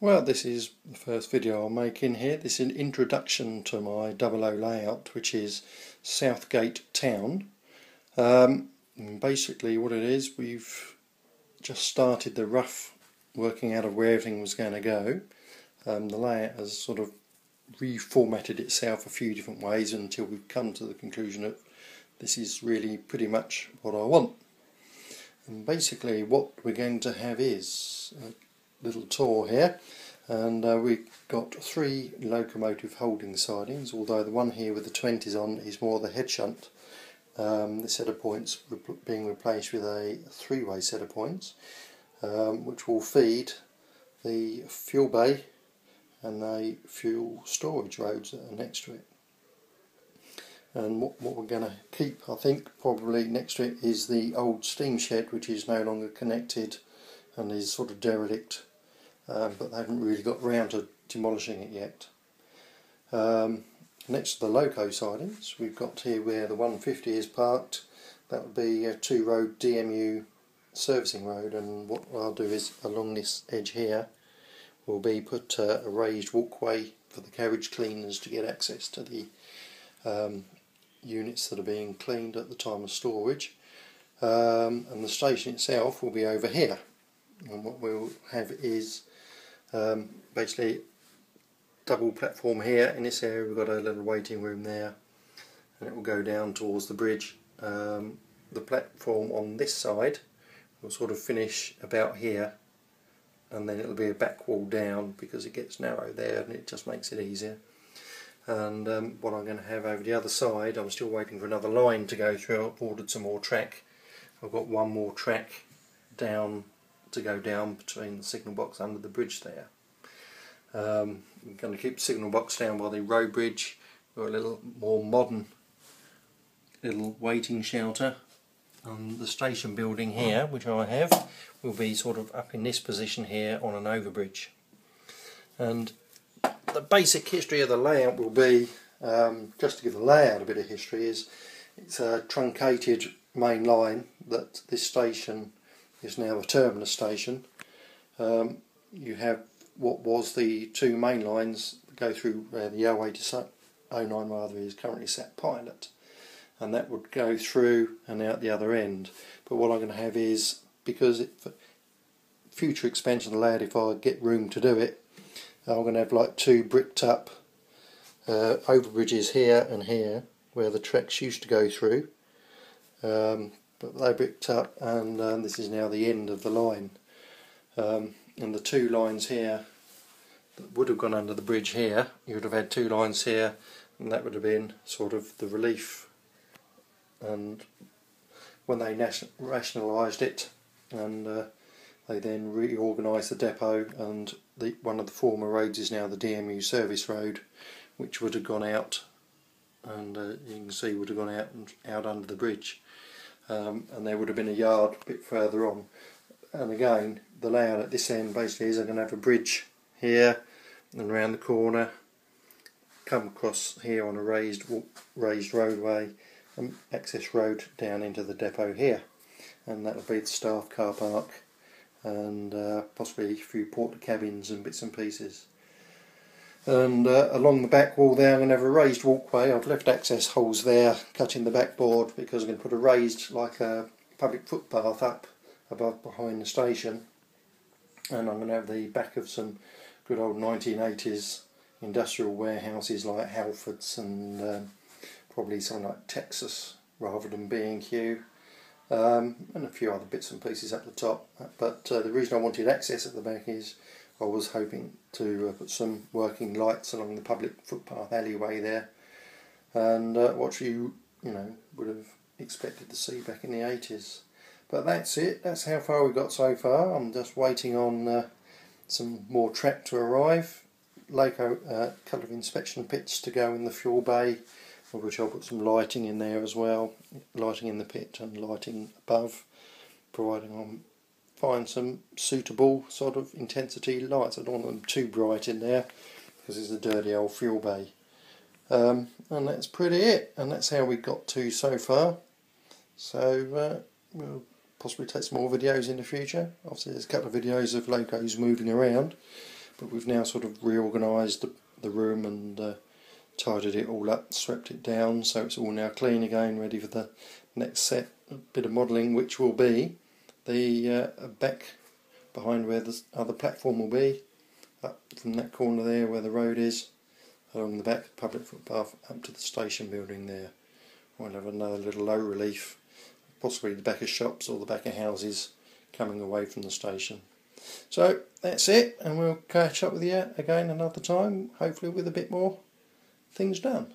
Well, this is the first video I'm making here. This is an introduction to my 00 layout, which is Southgate Town. Basically what it is, we've just started the rough working out of where everything was going to go. The layout has sort of reformatted itself a few different ways until we've come to the conclusion that this is really pretty much what I want. And basically what we're going to have is a little tour here, and we've got 3 locomotive holding sidings, although the one here with the 20s on is more the head shunt. The set of points being replaced with a 3-way set of points, which will feed the fuel bay and the fuel storage roads that are next to it. And what we're going to keep, I think, probably next to it is the old steam shed, which is no longer connected and is sort of derelict, but they haven't really got round to demolishing it yet. Next to the loco sidings, we've got here where the 150 is parked. That would be a 2-road DMU servicing road, and what I'll do is along this edge here will be put a raised walkway for the carriage cleaners to get access to the units that are being cleaned at the time of storage, and the station itself will be over here. And what we'll have is basically double platform here. In this area we've got a little waiting room there, and it will go down towards the bridge. The platform on this side will sort of finish about here, and then it'll be a back wall down because it gets narrow there and it just makes it easier. And what I'm going to have over the other side, I'm still waiting for another line to go through. I've ordered some more track. I've got one more track down to go down between the signal box under the bridge there. I'm going to keep the signal box down by the road bridge. We've got a little more modern little waiting shelter. And the station building here, which I have, will be sort of up in this position here on an overbridge. And the basic history of the layout will be, just to give the layout a bit of history, is it's a truncated main line that this station is now a terminus station. You have what was the 2 main lines that go through where the 08 to 09 rather is currently sat pilot, and that would go through and out the other end. But what I'm going to have is, because for future expansion of the layout, if I get room to do it, I'm going to have like 2 bricked up overbridges here and here where the tracks used to go through, but they're bricked up, and this is now the end of the line. And the 2 lines here that would have gone under the bridge here, you would have had 2 lines here, and that would have been sort of the relief. And when they rationalised it, and they then reorganised the depot, and one of the former roads is now the DMU service road, which would have gone out, and you can see would have gone out under the bridge, and there would have been a yard a bit further on. And again, the layout at this end basically is I'm going to have a bridge here and round the corner, come across here on a raised roadway, and access road down into the depot here, and that will be the staff car park, and possibly a few porter cabins and bits and pieces. And along the back wall there I'm going to have a raised walkway. I've left access holes there cut in the backboard because I'm going to put a raised, like a public footpath up above behind the station, and I'm going to have the back of some good old 1980s industrial warehouses like Halfords and probably something like Texas rather than B&Q, and a few other bits and pieces at the top. But the reason I wanted access at the back is I was hoping to put some working lights along the public footpath alleyway there, and what you would have expected to see back in the 80s. But that's it, that's how far we've got so far. I'm just waiting on some more track to arrive, a couple of inspection pits to go in the fuel bay, of which I'll put some lighting in there as well, lighting in the pit and lighting above, providing I find some suitable sort of intensity lights. I don't want them too bright in there because it's a dirty old fuel bay. And that's pretty it, and that's how we got to so far. So we'll possibly take some more videos in the future. Obviously there's a couple of videos of locos moving around, but we've now sort of reorganised the room and tidied it all up, swept it down, so it's all now clean again, ready for the next set bit of modelling, which will be the back behind where the other platform will be, up from that corner there where the road is, along the back public footpath up to the station building there. We'll have another little low relief, possibly the back of shops or the back of houses coming away from the station. So that's it, and we'll catch up with you again another time, hopefully with a bit more things done.